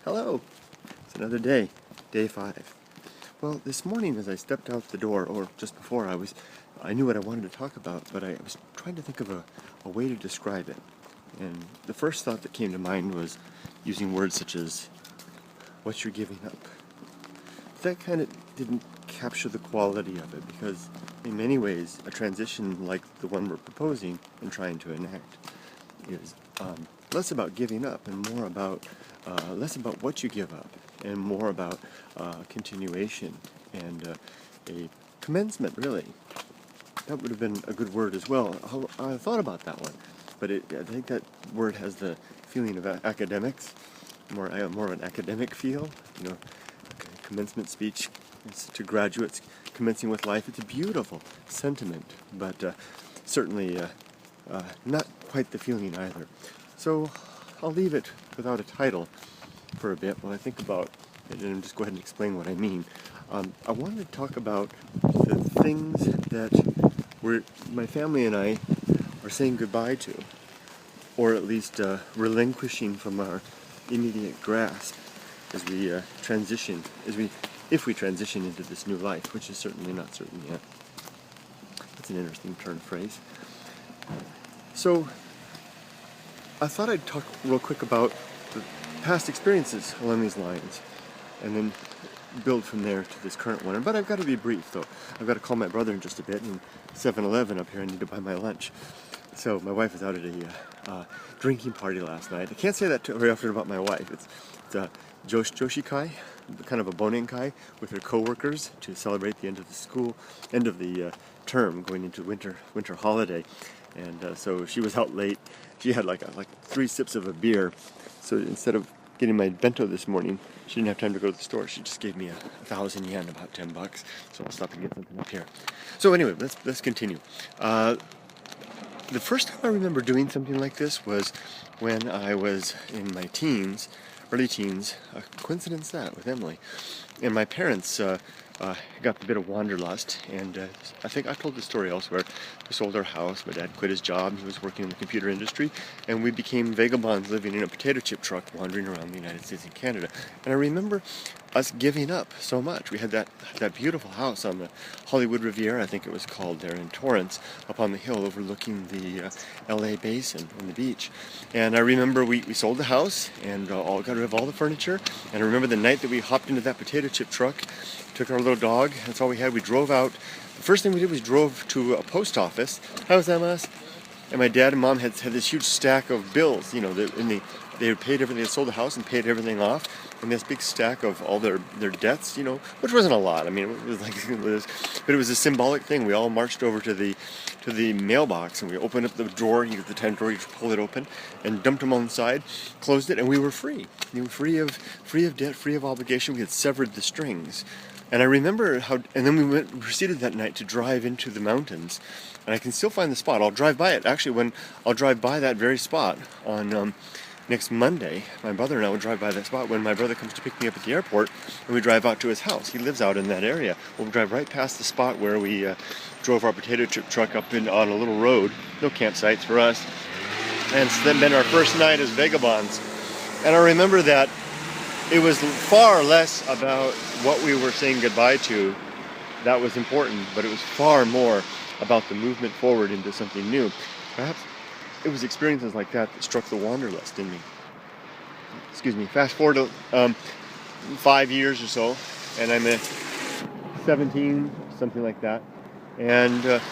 Hello! It's another day, day 5. Well, this morning as I stepped out the door, or just before, I knew what I wanted to talk about, but I was trying to think of a way to describe it. And the first thought that came to mind was using words such as, what you're giving up. That kind of didn't capture the quality of it, because in many ways, a transition like the one we're proposing and trying to enact is less about giving up and more about less about what you give up and more about continuation and a commencement, really. That would have been a good word as well. I thought about that one, but I think that word has the feeling of academics, more of an academic feel. You know, a commencement speech to graduates commencing with life. It's a beautiful sentiment, but certainly not quite the feeling either. So I'll leave it without a title for a bit while I think about it and just go ahead and explain what I mean. I wanted to talk about the things that my family and I are saying goodbye to, or at least relinquishing from our immediate grasp as we transition, if we transition into this new life, which is certainly not certain yet. That's an interesting turn of phrase. So I thought I'd talk real quick about the past experiences along these lines, and then build from there to this current one. But I've got to be brief, though. I've got to call my brother in just a bit, and 7-Eleven up here, I need to buy my lunch. So my wife was out at a drinking party last night. I can't say that very often about my wife. It's a Joshi Kai, kind of a bonin kai, with her co-workers to celebrate the end of the term, going into winter holiday. And so she was out late. She had like 3 sips of a beer. So instead of getting my bento this morning, she didn't have time to go to the store. She just gave me 1,000 yen, about $10. So I'll stop and get something up here. So anyway, let's continue. The first time I remember doing something like this was when I was in my early teens, a coincidence that with Emily. And my parents got a bit of wanderlust, and I think I've told this story elsewhere. We sold our house, my dad quit his job, he was working in the computer industry, and we became vagabonds living in a potato chip truck wandering around the United States and Canada. And I remember us giving up so much. We had that beautiful house on the Hollywood Riviera, I think it was called, there in Torrance, up on the hill overlooking the LA basin and the beach. And I remember we sold the house and got rid of all the furniture. And I remember the night that we hopped into that potato chip truck, took our little dog, that's all we had. We drove out. The first thing we did was drove to a post office. How's that, Mas? And my dad and mom had this huge stack of bills, you know, they had paid everything, they sold the house and paid everything off, and this big stack of all their debts, you know, which wasn't a lot. I mean, but it was a symbolic thing. We all marched over to the mailbox, and we opened up the drawer, you get the 10 drawer, you pull it open, and dumped them on the side, closed it, and we were free. We were free of debt, free of obligation. We had severed the strings. And I remember and then we proceeded that night to drive into the mountains, and I can still find the spot. I'll drive by it. Actually, I'll drive by that very spot on next Monday. My brother and I will drive by that spot when my brother comes to pick me up at the airport, and we drive out to his house. He lives out in that area. We'll drive right past the spot where we drove our potato chip truck up on a little road. No campsites for us. And it's then been our first night as vagabonds. And I remember that it was far less about what we were saying goodbye to that was important, but it was far more about the movement forward into something new. Perhaps it was experiences like that struck the wanderlust in me. Excuse me. Fast forward to 5 years or so, and I'm 17, something like that, and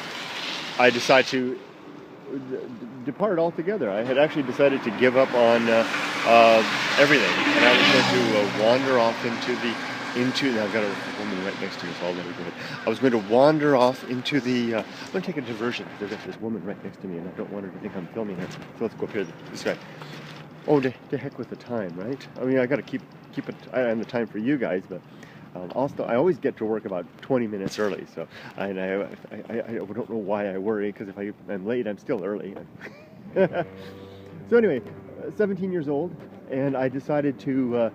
I decide to depart altogether. I had actually decided to give up on everything, and I was going to wander off now I've got a woman right next to me, so I'll let her do it. I was going to wander off into the I'm going to take a diversion. There's this woman right next to me, and I don't want her to think I'm filming her, so let's go up here, this guy. Oh, to heck with the time, right? I mean, I got to keep it on the time for you guys, but also I always get to work about 20 minutes early, so I don't know why I worry, because if I'm late, I'm still early. So anyway, 17 years old, and I decided to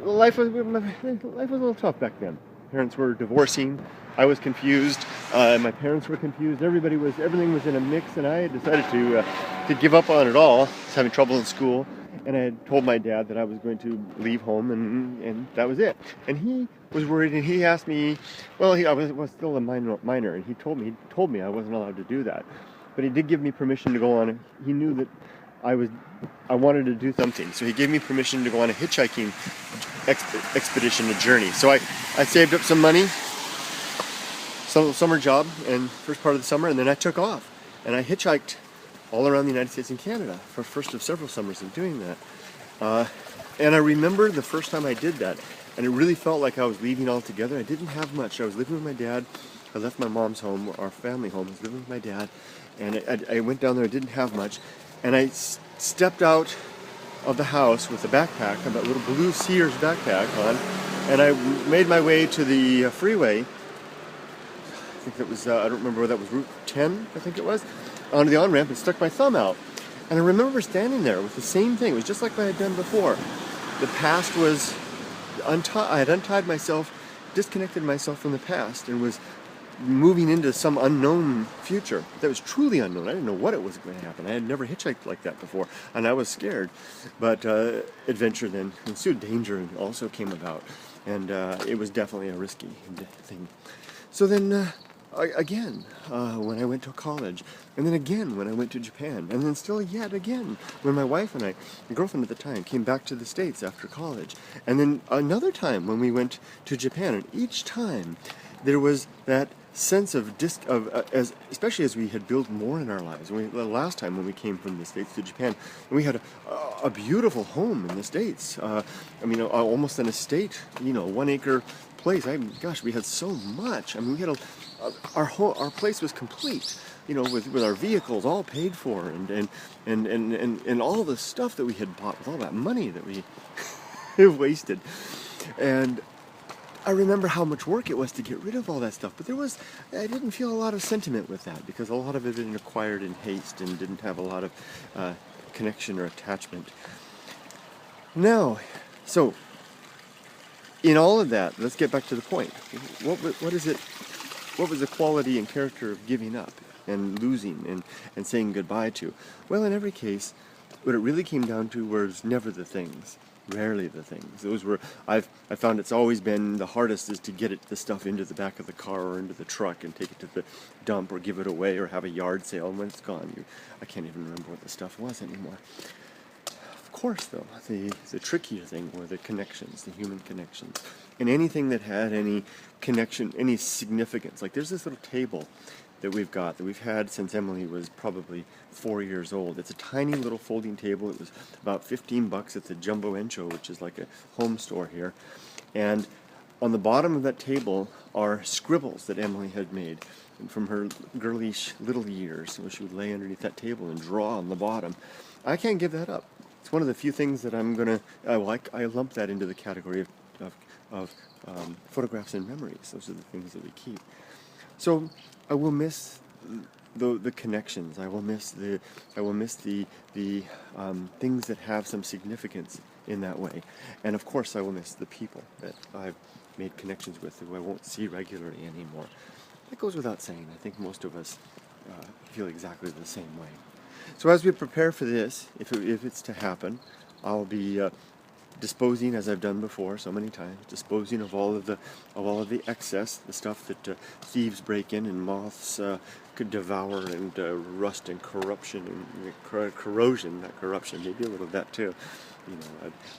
life was a little tough back then. Parents were divorcing. I was confused. My parents were confused. Everything was in a mix, and I had decided to give up on it all. I was having trouble in school, and I had told my dad that I was going to leave home, and that was it. And he was worried, and he asked me, well, I was still a minor, and he told me I wasn't allowed to do that, but he did give me permission to go on. He knew that I wanted to do something, so he gave me permission to go on a hitchhiking expedition, a journey. So I saved up some money, some summer job, and first part of the summer, and then I took off, and I hitchhiked all around the United States and Canada for first of several summers of doing that. And I remember the first time I did that, and it really felt like I was leaving altogether. I didn't have much. I was living with my dad. I left my mom's home, our family home. I was living with my dad, and I went down there. I didn't have much, and I stepped out of the house with a backpack, that little blue Sears backpack on, and I made my way to the freeway. I think it was, I don't remember whether that was Route 10, I think it was, onto the on-ramp, and stuck my thumb out. And I remember standing there with the same thing. It was just like I had done before. The past was I had untied myself, disconnected myself from the past, and was moving into some unknown future that was truly unknown. I didn't know what it was going to happen. I had never hitchhiked like that before, and I was scared. But adventure then ensued. Danger also came about, and it was definitely a risky thing. So then, again, when I went to college, and then again when I went to Japan, and then still yet again when my wife and I, my girlfriend at the time, came back to the States after college, and then another time when we went to Japan, and each time there was that sense of especially as we had built more in our lives. The last time when we came from the States to Japan, we had a beautiful home in the States. Almost an estate, 1 acre place. We had so much. I mean, we had our place was complete, with our vehicles all paid for, and all the stuff that we had bought, with all that money that we wasted. And I remember how much work it was to get rid of all that stuff, but I didn't feel a lot of sentiment with that, because a lot of it had been acquired in haste and didn't have a lot of connection or attachment. Now, so in all of that, let's get back to the point. What was the quality and character of giving up and losing and saying goodbye to? Well, in every case, what it really came down to was never the things. Rarely the things. Those were, I found it's always been the hardest is to get the stuff into the back of the car or into the truck and take it to the dump or give it away or have a yard sale, and when it's gone, I can't even remember what the stuff was anymore. Of course, though, the trickier thing were the connections, the human connections, and anything that had any connection, any significance. Like there's this little table that we've had since Emily was probably 4 years old. It's a tiny little folding table. It was about $15 at the Jumbo Encho, which is like a home store here. And on the bottom of that table are scribbles that Emily had made from her girlish little years. So she would lay underneath that table and draw on the bottom. I can't give that up. It's one of the few things that I'm gonna. I lump that into the category of photographs and memories. Those are the things that we keep. So I will miss the connections. I will miss the things that have some significance in that way. And of course, I will miss the people that I've made connections with who I won't see regularly anymore. That goes without saying. I think most of us feel exactly the same way. So as we prepare for this, if it's to happen, I'll be disposing, as I've done before so many times, disposing of all of the excess, the stuff that thieves break in and moths could devour, and rust and corruption and corrosion, not corruption, maybe a little of that too.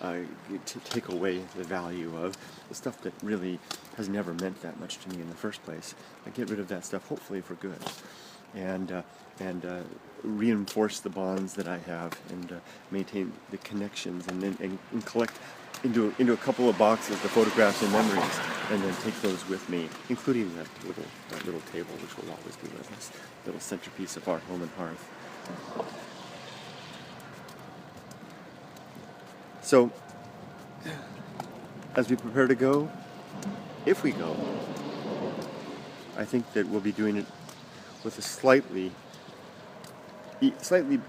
To take away the value of the stuff that really has never meant that much to me in the first place. I get rid of that stuff, hopefully for good, and reinforce the bonds that I have, and maintain the connections, and collect into a couple of boxes the photographs and memories, and then take those with me, including that little table, which will always be with us, little centerpiece of our home and hearth. So, as we prepare to go, if we go, I think that we'll be doing it with a slightly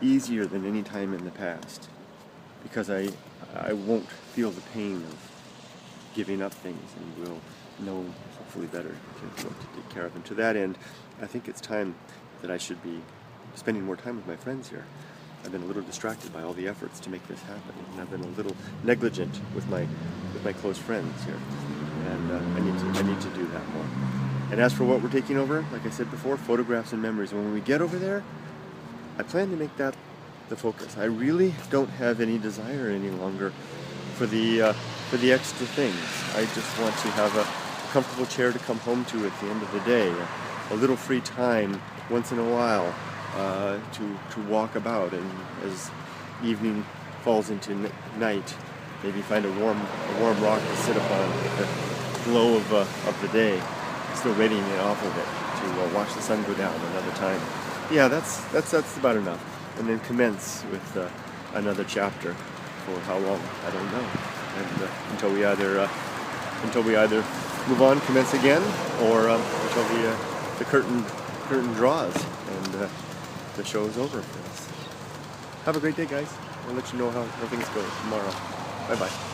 easier than any time in the past, because I won't feel the pain of giving up things, and will know hopefully better to take care of them. To that end, I think it's time that I should be spending more time with my friends here. I've been a little distracted by all the efforts to make this happen, and I've been a little negligent with my close friends here, and I need to do that more. And as for what we're taking over, like I said before, photographs and memories. When we get over there, I plan to make that the focus. I really don't have any desire any longer for the extra things. I just want to have a comfortable chair to come home to at the end of the day, a little free time once in a while to walk about, and as evening falls into night, maybe find a warm rock to sit upon with the glow of the day still radiating off of it, to watch the sun go down another time. Yeah, that's about enough. And then commence with another chapter. For how long, I don't know. And until we either move on, commence again, or until the curtain draws and the show is over for us. Have a great day, guys. I'll let you know how things go tomorrow. Bye bye.